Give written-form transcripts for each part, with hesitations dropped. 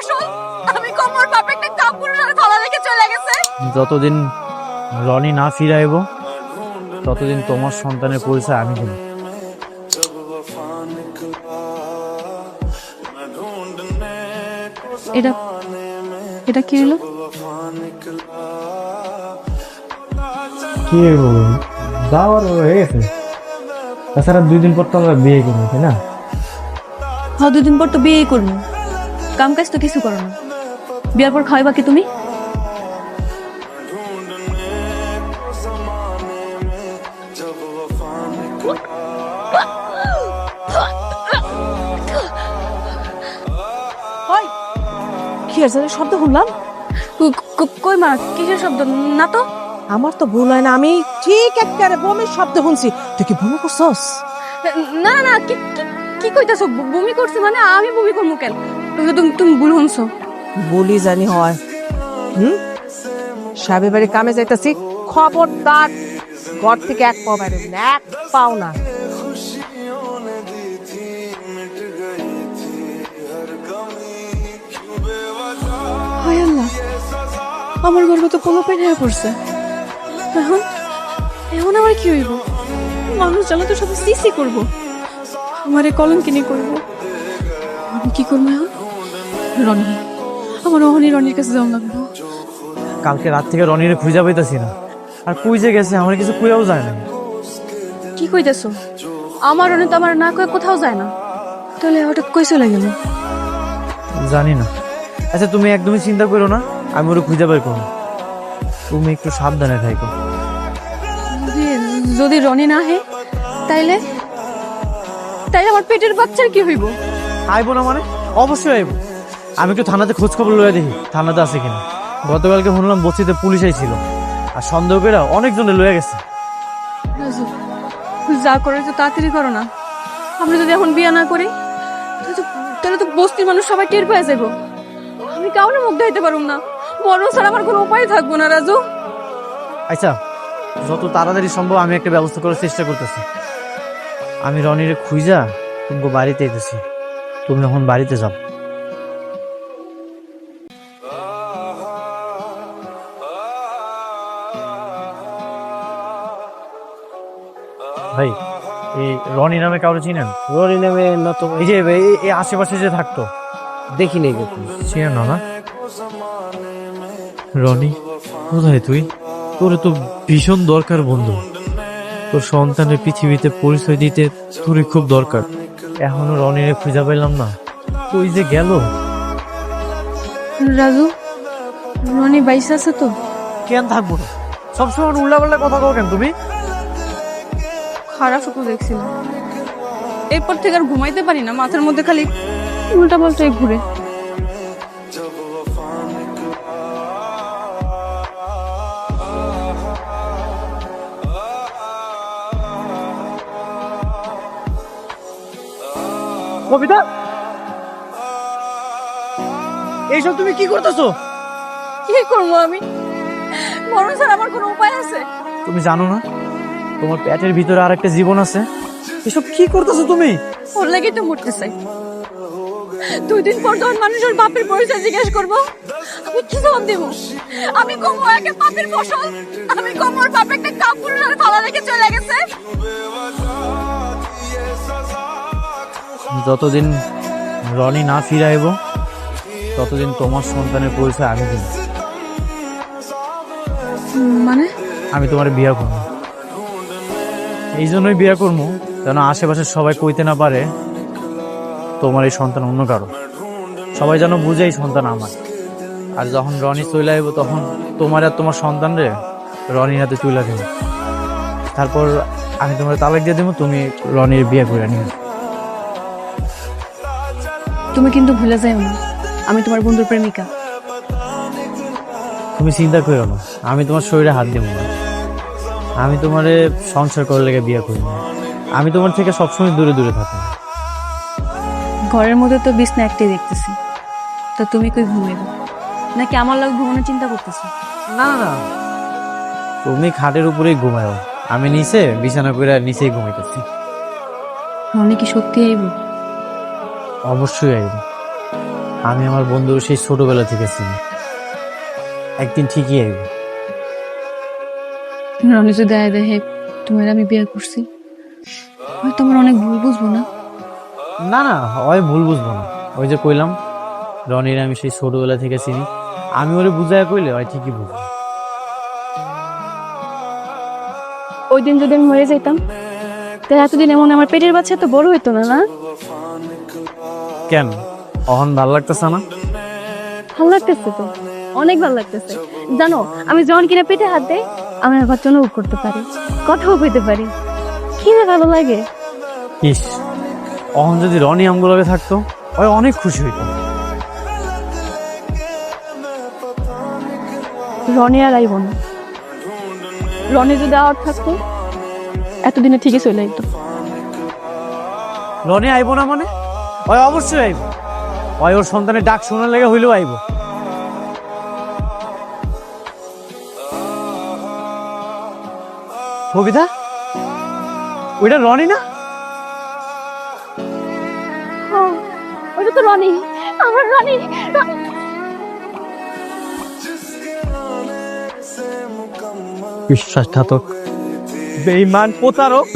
ফসল। আমি কোমর বাপ একটা কাপুরুষের থালা রেখে চলে গেছে। যতদিন রনি না ফিরে আইব ততদিন তোমার সন্তানের পরিচয় আমি দেব। এটা এটা কি হলো? কি যাওয়ার হয়ে গেছে, তাছাড়া 2 দিন পর তো আমরা বিয়ে করবো, তাই না? হ্যাঁ, 2 দিন পর তো বিয়ে করবো। কাম কাজ তো কিছু করো না, বিয়ার পর খাওয়াইবা কি তুমি? কি আর জানি শব্দ শুনলাম? কই মা, কিসের শব্দ? না তো। আমার তো ভুল হয় না, আমি ঠিক একেবারে বমির শব্দ শুনছি। তুই কি বমি করছস? না না, কি কইতাছো? বমি করছি মানে আমি বমি করবো কেন? তুমি ভুল শুনছো। বলি জানি হয়। সাহেবের বাড়ি কামে যাইতাছি, খবরদার ঘর থেকে এক পাও বাইরে না, এক পাও না। হায় আল্লাহ, আমার গর্ব তো পোলো পেন হয়ে পড়ছে। এখন এখন আমার কি হইব? মানুষ জানা তো সাথে সিসি করবো, আমারে কলঙ্কিনী করবো। আমি কি করবো এখন? রনি, আমার রনির কাছে যাওয়া লাগবো। কালকে রাত থেকে রনিরে খুঁজে পাইতাছি না, আর কই যে গেছে আমার কিছু কুয়াও যায় না। কি কইতেছো? আমার রনি তো আমার না কয়ে কোথাও যায় না, তাহলে হঠাৎ কই চলে গেল? জানি না। আচ্ছা তুমি একদমই চিন্তা করো না, আমি ওরা খুঁজে বের করবো। তুমি একটু সাবধানে থাকো। যদি রনি না হে, তাইলে তাইলে আমার পেটের বাচ্চার কি হইব? আইবো না মানে? অবশ্যই আইবো। আমি একটু থানাতে খোঁজ খবর লইয়া দেখি থানাতে আছে কিনা। গতকালকে শুনলাম বস্তিতে পুলিশ আইছিল, আর সন্দেহ করে অনেকজনে লইয়া গেছে। রাজু, যা করে তো তাড়াতাড়ি করো না। আমরা যদি এখন বিয়ে না করি তাহলে তো বস্তির মানুষ সবাই টের পেয়ে যাবো। আমি কাউরে মুখ দেখাইতে পারবো না, মরণ ছাড়া আমার কোনো উপায় থাকবো না। রাজু, আচ্ছা যত তাড়াতাড়ি সম্ভব আমি একটা ব্যবস্থা করার চেষ্টা করতেছি। আমি রনিরে খুঁজা তুমি বাড়িতে এসেছি, তুমি এখন বাড়িতে যাও। ভাই, এই রনি নামে কাউকে চিনেন? রনি নামে না তো, এই যে এই আশেপাশে যে থাকতো, দেখি নেই কখনো। চিনেন না? রনি কোথায় তুই? তোর তো ভীষণ দরকার বন্ধু, তোর সন্তানের পৃথিবীতে পরিচয় দিতে তোরই খুব দরকার। এখনো রনিরে খুঁজে পেলাম না, কই যে গেল? রাজু, রনি বাইসা আছে তো? কেন থাকবো না? সবসময় উল্লাপাল্লা কথা কও কেন তুমি? খারাপ স্বপ্ন দেখছিলাম, এরপর থেকে আর ঘুমাইতে পারি না, মাথার মধ্যে খালি উল্টা পাল্টাই ঘুরে। কবিতা, এইসব তুমি কি করতেছো? কি করবো আমি? মরণ ছাড়া আমার কোনো উপায় আছে? তুমি জানো না তোমার পেটের ভিতরে আর একটা জীবন আছে? এসব কি করতেছো তুমি? ওর লাগেই তো মরতে চাই। 2 দিন পর যখন মানুষের বাপের পরিচয় জিজ্ঞেস করবো, আমি কি জবাব দেবো? আমি কমো একটা বাপের ফসল, আমি কমোর বাপ একটা কাপুরুষের থালা রেখে চলে গেছে। যতদিন রনি না ফিরে আইব ততদিন তোমার সন্তানের পরিচয় আমি দেব। মানে? আমি তোমার বিয়ে করবো, এই জন্যই বিয়ে করবো যেন আশেপাশের সবাই কইতে না পারে তোমার এই সন্তান অন্য কারো। সবাই যেন বুঝে এই সন্তান আমার। আর যখন রনি চলে আইব তখন তোমার আর তোমার সন্তান রে রনির হাতে তুলে দেব। তারপর আমি তোমার তালাক দিয়ে দেবো, তুমি রনির বিয়ে করে নিও। তুমি কিন্তু ভুলে যাও না, আমি তোমার বন্ধুর প্রেমিকা। তুমি চিন্তা করো না, আমি তোমার শরীরে হাত দেবো না। আমি তোমারে সংসার করার লেগে বিয়ে করি না। আমি তোমার থেকে সবসময় দূরে দূরে থাকি। ঘরের মধ্যে তো বিছনা একটাই দেখতেছি, তো তুমি কই ঘুমাইবে? নাকি আমার লোক ঘুমানোর চিন্তা করতেছো? না না, তুমি খাটের উপরেই ঘুমাও, আমি নিচে বিছানা করে নিচেই ঘুমাইতেছি। রনি কি সত্যি আইব? অবশ্যই আইব। আমি আমার বন্ধু সেই ছোটবেলা থেকে চিনি, একদিন ঠিকই আইব। রনি যদি আয় দেখে তোমার আমি বিয়ে করছি, হয়তো আমার অনেক ভুল বুঝবো না। না না, ওই ভুল বুঝবো না। ওই যে কইলাম, রনির আমি সেই ছোটবেলা থেকে চিনি, আমি ওরে বুঝায় কইলে ওই ঠিকই বুঝবো। ওই দিন যদি আমি মরে যাইতাম, তাহলে এতদিন এমন আমার পেটের বাচ্চা তো বড় হইতো না। না কেন, অহন ভাল লাগতেছে না? ভালো লাগতেছে তো, অনেক ভালো লাগতেছে। জানো, আমি যখন কিনা পেটে হাত দেই, আমি আমার বাচ্চা অনুভব করতে পারি, কথাও কইতে পারি। কি না ভালো লাগে। ইস, অহন যদি রনি আমগুলোকে থাকতো, ওই অনেক খুশি হইতো। রনি আর আইব না। রনি যদি আর থাকতো, এতদিনে ঠিকই চলে আইত। রনি আইব না মানে? ওই অবশ্যই আইব। ওই ওর সন্তানের ডাক শোনার লেগে হইলেও আইব। কবিতা, ওইটা রনি না? ওটা তো রনি, আমার রনি। বিশ্বাসঘাতক, বেঈমান, প্রতারক।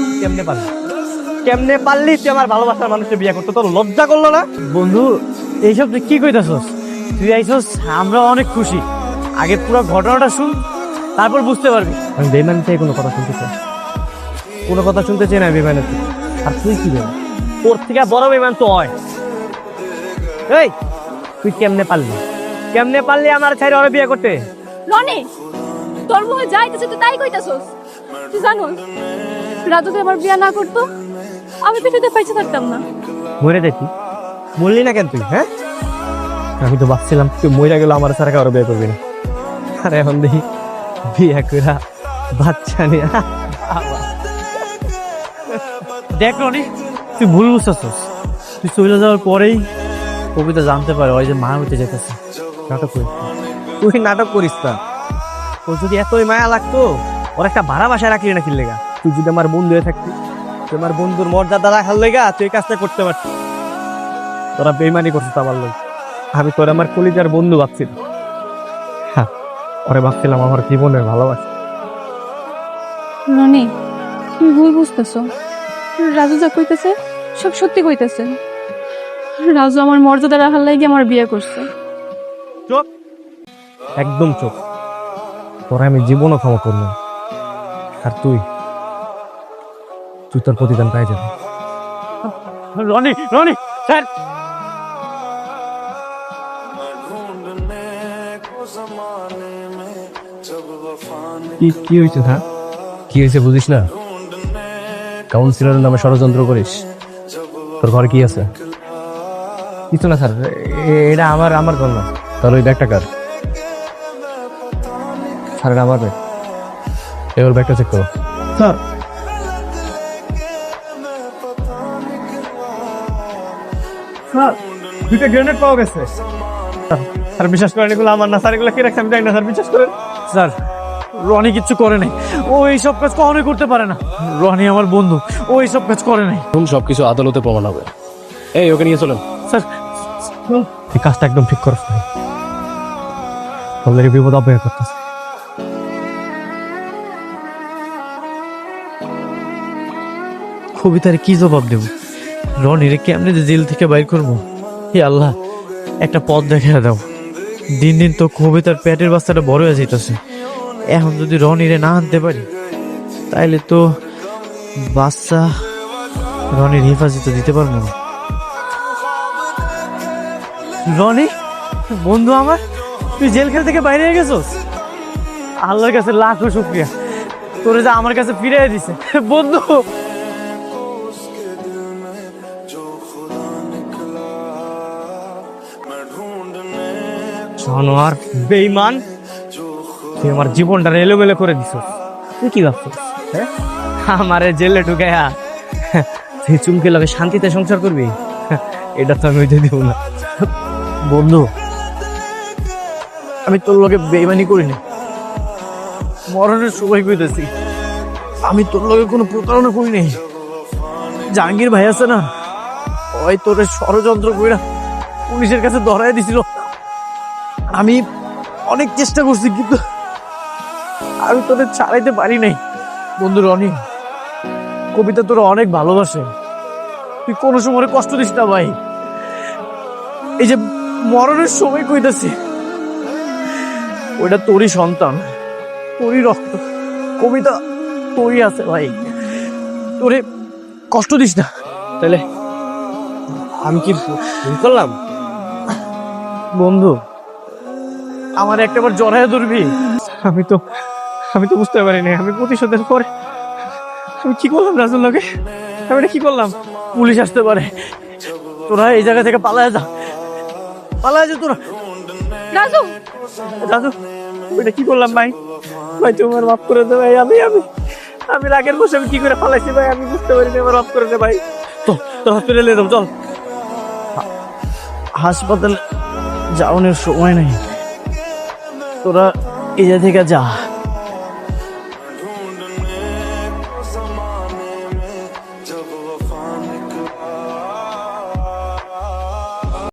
কেমনে পারলি তুই আমার ভালোবাসার মানুষকে বিয়ে করতে? তোর লজ্জা করলো না? বন্ধু, এইসব তুই কি কইতাছস? তুই আইছস, আমরা অনেক খুশি। আগে পুরো ঘটনাটা শুন, তারপর বুঝতে পারবি। আমি বেঈমান থেকে কোনো কথা শুনতে চাই, কোনো কথা শুনতে চাই না বেঈমানের থেকে। আর তুই কি বেঈমান? তোর থেকে বড় বেঈমান তো হয়। এই, তুই কেমনে পারলি আমার ছেড়ে ওরা বিয়ে করতে? রনি, তোর মুখে যাইতেছে তুই তাই কইতাছস। তুই জানোস, রাজু যদি আমার বিয়ে না করতো, আমি পৃথিবীতে পাইতে থাকতাম না। মরে দেখি, মরলি না কেন তুই? হ্যাঁ, আমি তো ভাবছিলাম তুই মরে গেল আমার সারা কারো বিয়ে করবি না। আর এখন দেখি বিয়ে করা, বাচ্চা নিয়ে। দেখ রনি, তুই ভুল বুঝতেছস। তুই চলে যাওয়ার পরেই কবিতা জানতে পারে ওই যে মা হইতে যেতেছে। নাটক করিস না। তুই নাটক করিস না। তোর যদি এতই মায়া লাগতো, ওর একটা ভাড়া বাসায় রাখলি না কিনলে গা। তুই যদি আমার বন্ধু হয়ে থাকতি, তুই আমার বন্ধুর মর্যাদা রাখার লেগা তুই এই কাজটা করতে পারতি। তোরা বেইমানি করছিস আমার লোক। আমি তোর আমার কলিজার বন্ধু ভাবছিলাম। হ্যাঁ, ওরে ভাবছিলাম আমার জীবনের ভালোবাসা। রনি, তুমি ভুল বুঝতেছো। রাজু যা কইতেছে সব সত্যি কইতেছে। রাজু আমার মর্যাদা রাখার লাগি আমার বিয়ে করছে। চুপ, একদম চুপ। তোরা আমি জীবনও ক্ষমা করব না। আর তুই তোর প্রতিদান পাই যাবি। রনি, রনি, স্যার। কি হয়েছে? হ্যাঁ, কি হয়েছে বুঝিস না? কাউন্সিলরের নামে ষড়যন্ত্র করিস? তোর ঘরে কি আছে? কিছু না স্যার, এটা আমার ঘর না। তাহলে ওই ব্যাগটা কার? স্যার, এটা আমার ব্যাগ। এবার ব্যাগটা চেক করো। স্যার, দুইটা গ্রেনেড পাওয়া গেছে। স্যার বিশ্বাস করেন, এগুলো আমার না। স্যার, এগুলো কে রাখছে আমি জানি না। স্যার বিশ্বাস করেন। স্যার, রনি কিচ্ছু করে নাই। ও এইসব কাজ কখনোই করতে পারে না। রনি আমার বন্ধু, ও এইসব কাজ করে নাই। সবকিছু আদালতে প্রমাণ হবে। এই, ওকে নিয়ে চলেন। স্যার, এই কাজটা একদম ঠিক করছ না। তোদের বিপদ অপেক্ষা করতেছে। কবিতার কি জবাব দেব? রনিরে কেমনে যে জেল থেকে বাইর করবো? হে আল্লাহ, একটা পথ দেখা দাও। দিন দিন তো কবিতার পেটের বাচ্চাটা বড় হয়ে যাইতেছে। এখন যদি রনিরে না আনতে পারি, তাইলে তো বাচ্চা রনির হেফাজতে দিতে পারবো না। রনি, বন্ধু আমার, তুই জেল খেল থেকে বাইরে হয়ে গেছোস। আল্লাহর কাছে লাখো শুকরিয়া, তোরে যা আমার কাছে ফিরিয়ে দিছে বন্ধু। জানোয়ার, বেঈমান, তুই আমার জীবনটা এলোমেলো করে দিছ। তুই কি ভাবছিস? হ্যাঁ, আমারে জেলে ঢুকাইয়া তুই চুমকে লগে শান্তিতে সংসার করবি? এটা তো আমি হইতে দিব না। বন্ধু, আমি তোর লগে বেইমানি করিনি। মরণের সময় কইতেছি, আমি তোর লগে কোনো প্রতারণা করি নাই। জাহাঙ্গীর ভাই আছে না, ওই তোর ষড়যন্ত্র কইরা পুলিশের কাছে ধরাই দিছিল। আমি অনেক চেষ্টা করছি, কিন্তু আমি তোদের ছাড়াইতে পারি নাই। বন্ধু রনি, কবিতা তোরা অনেক ভালোবাসে, তুই কোনো সময় কষ্ট দিস না ভাই। এই যে মরণের সময় কইতাছি, ওইটা তোরই সন্তান, তোরই রক্ত। কবিতা তোরই আছে ভাই, তোরে কষ্ট দিস না। তাহলে আমি কি ভুল করলাম? বন্ধু, আমার একটাবার জড়ায় ধরবি। আমি তো বুঝতে পারিনি। আমি প্রতিশোধের পরে আমি কি করলাম রাজুল্লাহকে? আমি এটা কি করলাম? পুলিশ আসতে পারে, তোরা এই জায়গা থেকে পালায় যা, পালায় যা তোরা। রাজু, রাজু, আমি এটা কি করলাম ভাই? ভাই তোমার মাফ করে দে ভাই। আমি রাগের বসে আমি কি করে ফালাইছি ভাই, আমি বুঝতে পারিনি। আমার মাফ করে দে ভাই। তো হসপিটালে যাও, চল। হাসপাতালে যাওয়ানোর সময় নেই, তোরা এই জায়গা থেকে যা।